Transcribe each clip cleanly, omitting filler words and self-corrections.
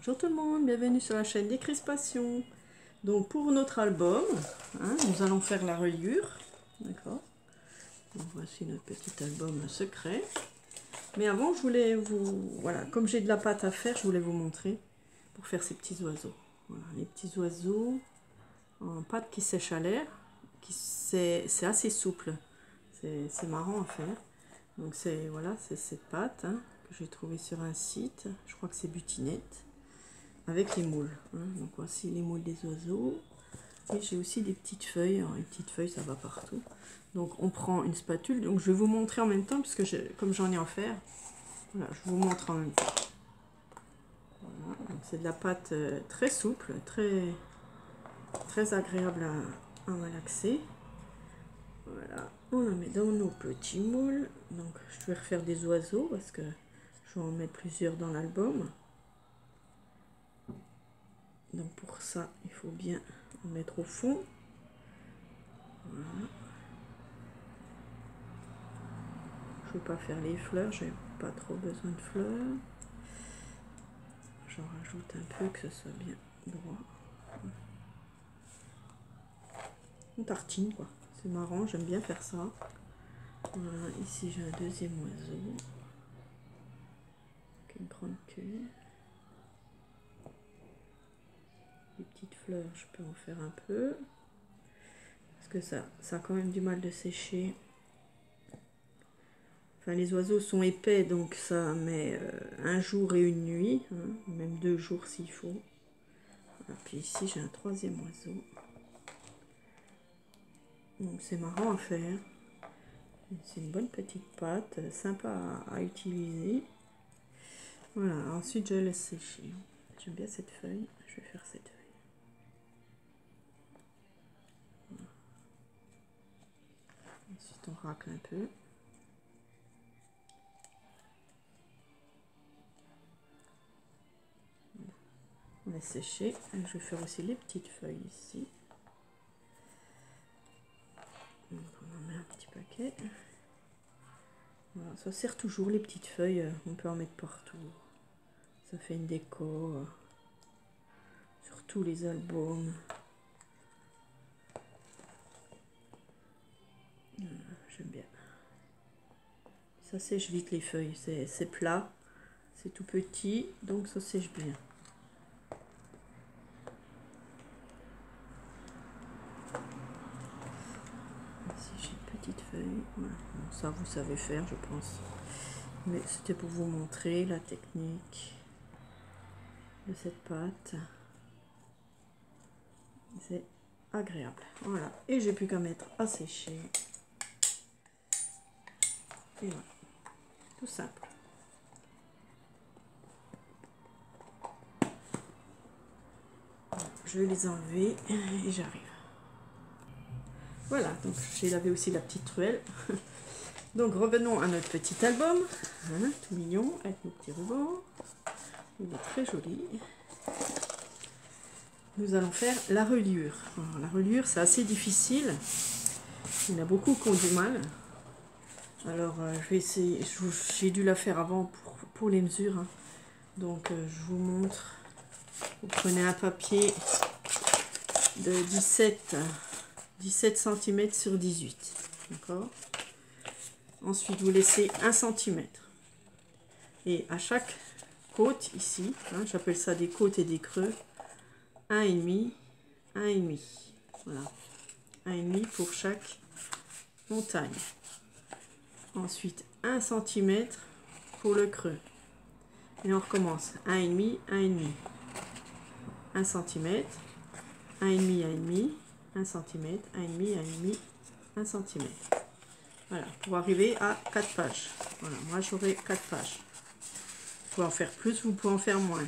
Bonjour tout le monde, bienvenue sur la chaîne Décrispation. Donc pour notre album, nous allons faire la reliure, d'accord. Donc voici notre petit album secret. Mais avant, je voulais voilà, comme j'ai de la pâte à faire, je voulais vous montrer pour faire ces petits oiseaux. Voilà, les petits oiseaux en pâte qui sèche à l'air, c'est assez souple, c'est marrant à faire. Donc voilà, c'est cette pâte que j'ai trouvée sur un site, je crois que c'est Butinette. Avec les moules. Donc voici les moules des oiseaux. Et j'ai aussi des petites feuilles. Alors, les petites feuilles, ça va partout. Donc on prend une spatule. Donc je vais vous montrer en même temps, puisque comme j'en ai en fer, voilà, je vous montre en même temps. Voilà, c'est de la pâte très souple, très agréable à malaxer. Voilà, on la met dans nos petits moules. Donc je vais refaire des oiseaux, parce que je vais en mettre plusieurs dans l'album. Donc pour ça, il faut bien en mettre au fond. Voilà. Je ne veux pas faire les fleurs, j'ai pas trop besoin de fleurs. J'en rajoute un peu, que ce soit bien droit. On tartine quoi, c'est marrant, j'aime bien faire ça. Voilà, ici j'ai un deuxième oiseau. Avec une grande queue. Les petites fleurs, je peux en faire un peu. Parce que ça a quand même du mal de sécher. Enfin, les oiseaux sont épais, donc ça met un jour et une nuit, même 2 jours s'il faut. Et puis ici, j'ai un troisième oiseau. Donc c'est marrant à faire. C'est une bonne petite pâte, sympa à utiliser. Voilà, ensuite je laisse sécher. J'aime bien cette feuille, je vais faire cette feuille. Voilà. Ensuite on racle un peu. On laisse sécher. Je vais faire aussi les petites feuilles ici. Donc on en met un petit paquet. Voilà, ça sert toujours les petites feuilles, on peut en mettre partout. Ça fait une déco sur tous les albums. J'aime bien. Ça sèche vite les feuilles, c'est plat, c'est tout petit, donc ça sèche bien. Ici j'ai une petite feuille, voilà. Bon, ça vous savez faire je pense. Mais c'était pour vous montrer la technique de cette pâte. C'est agréable. Voilà. Et j'ai plus qu'à mettre à sécher. Et voilà. Tout simple. Je vais les enlever et j'arrive. Voilà, donc j'ai lavé aussi la petite truelle. Donc revenons à notre petit album, tout mignon, avec nos petits rubans. Il est très joli. Nous allons faire la reliure. Alors, la reliure, c'est assez difficile. Il y en a beaucoup qui ont du mal. Alors, je vais essayer. J'ai dû la faire avant pour les mesures. Donc, je vous montre. Vous prenez un papier de 17 cm sur 18. D'accord ? Ensuite, vous laissez 1 cm. Et à chaque côte, ici, j'appelle ça des côtes et des creux, 1,5, 1,5. Voilà. 1,5 pour chaque montagne. Ensuite, 1 cm pour le creux. Et on recommence. 1,5, 1,5. 1 cm, 1,5, 1,5, 1 cm, 1,5, 1,5, 1 cm. Voilà, pour arriver à 4 pages. Voilà, moi j'aurai 4 pages. Vous pouvez en faire plus, vous pouvez en faire moins.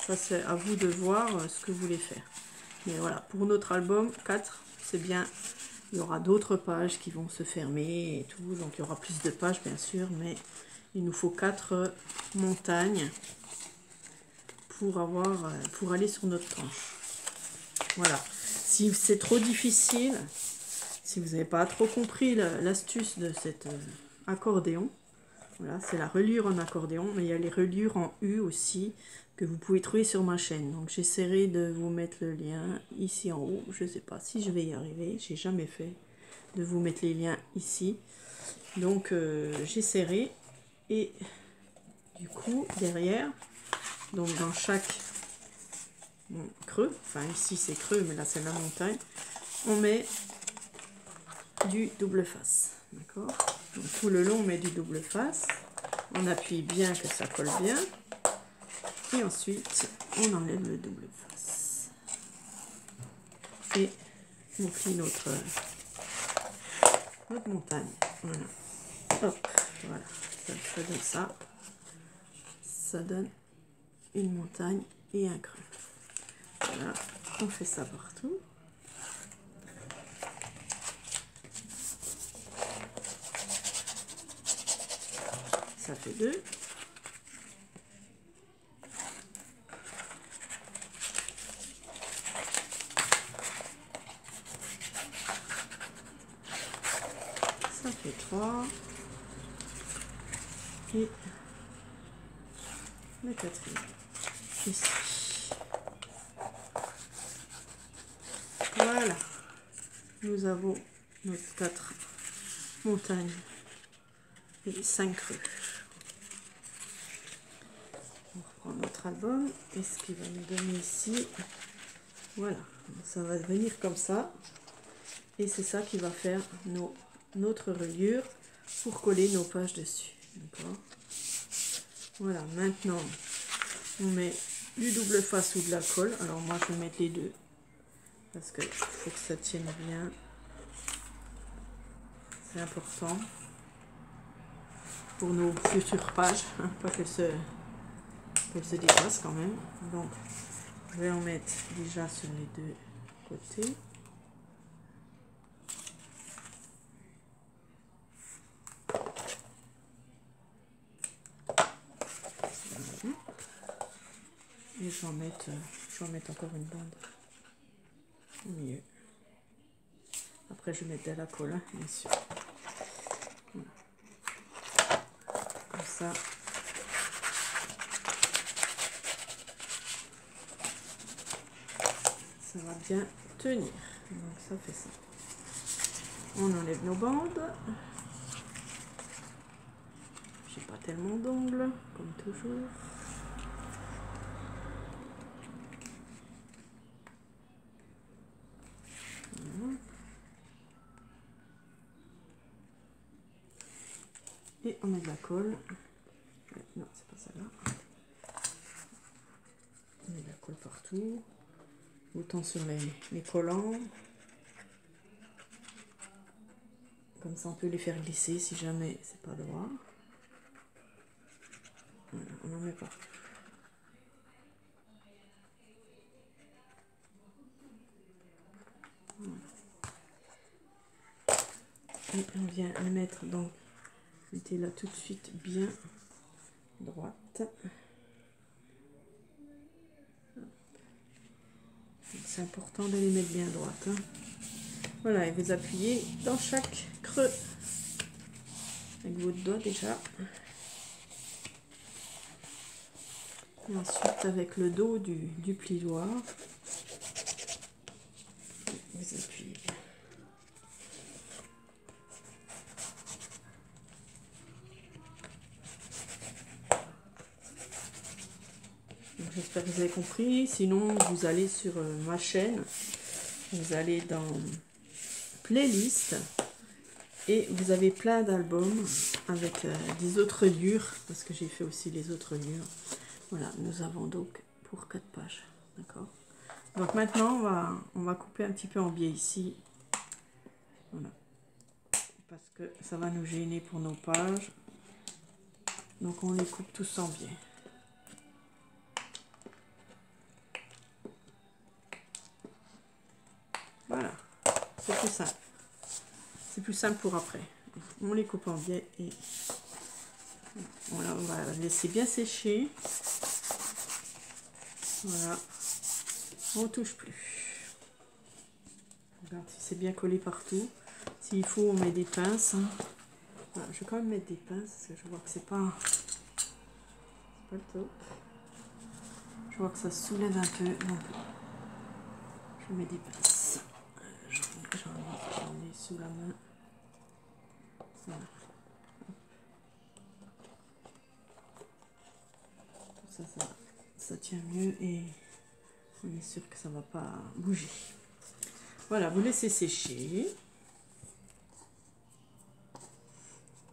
Ça, c'est à vous de voir ce que vous voulez faire. Mais voilà, pour notre album, 4, c'est bien. Il y aura d'autres pages qui vont se fermer et tout. Donc, il y aura plus de pages, bien sûr. Mais il nous faut 4 montagnes pour aller sur notre tranche. Voilà. Si c'est trop difficile, si vous n'avez pas trop compris l'astuce de cet accordéon, Voilà, c'est la reliure en accordéon, mais il y a les reliures en U aussi que vous pouvez trouver sur ma chaîne. Donc j'essaierai de vous mettre le lien ici en haut. Je ne sais pas si je vais y arriver, j'ai jamais fait de vous mettre les liens ici. Donc j'essaierai. Et du coup, derrière, donc dans chaque creux, enfin ici c'est creux, mais là c'est la montagne, on met du double face. D'accord? Donc tout le long on met du double face. On appuie bien que ça colle bien. Et ensuite, on enlève le double face. Et on plie notre montagne. Voilà. Hop, voilà. Ça donne ça. Ça donne une montagne et un creux. Voilà. On fait ça partout. Ça fait 2. Ça fait 3. Et le 4e. Ici. Voilà. Nous avons nos 4 montagnes et 5 creux. On reprend notre album et ce qui va nous donner ici, voilà, ça va venir comme ça et c'est ça qui va faire notre reliure pour coller nos pages dessus. D'accord. Voilà, maintenant on met du double face ou de la colle. Alors moi je vais mettre les deux parce que faut que ça tienne bien, c'est important pour nos futures pages, hein, pas qu'elles se dépassent quand même. Donc je vais en mettre déjà sur les deux côtés. Et je vais en mettre encore une bande au milieu. Après je vais mettre de la colle, hein, bien sûr. Voilà. Comme ça. Ça va bien tenir. Donc ça fait ça. On enlève nos bandes. J'ai pas tellement d'ongles, comme toujours. Voilà. Et on met de la colle. Non, c'est pas celle-là. On met de la colle partout. Autant sur les collants. Comme ça, on peut les faire glisser si jamais c'est pas droit. Voilà, on en met partout. Voilà. Et on vient les mettre, donc mettez-la tout de suite bien droite. C'est important de les mettre bien droites. Hein. Voilà, et vous appuyez dans chaque creux avec votre doigt déjà. Et ensuite avec le dos du plioir, vous appuyez bien. J'espère que vous avez compris. Sinon, vous allez sur ma chaîne, vous allez dans playlist et vous avez plein d'albums avec des autres reliures, parce que j'ai fait aussi les autres reliures. Voilà, nous avons donc pour 4 pages. D'accord. Donc maintenant, on va couper un petit peu en biais ici. Voilà. Parce que ça va nous gêner pour nos pages. Donc on les coupe tous en biais. Voilà, c'est plus simple. C'est plus simple pour après. On les coupe en biais et voilà, on va laisser bien sécher. Voilà, on touche plus. Regarde si c'est bien collé partout. S'il faut, on met des pinces. Hein. Voilà, je vais quand même mettre des pinces parce que je vois que c'est pas le top. Je vois que ça soulève un peu, donc je mets des pinces. J'en ai sous la main. Voilà. Ça tient mieux et on est sûr que ça ne va pas bouger. Voilà, vous laissez sécher.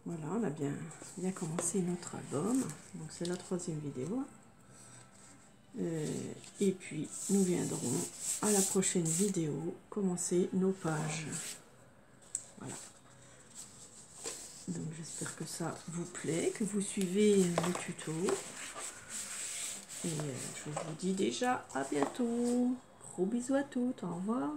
Voilà, on a bien commencé notre album. Donc c'est la 3e vidéo. Et puis nous viendrons à la prochaine vidéo commencer nos pages. Voilà. Donc j'espère que ça vous plaît, que vous suivez le tuto. Et je vous dis déjà à bientôt. Gros bisous à toutes. Au revoir.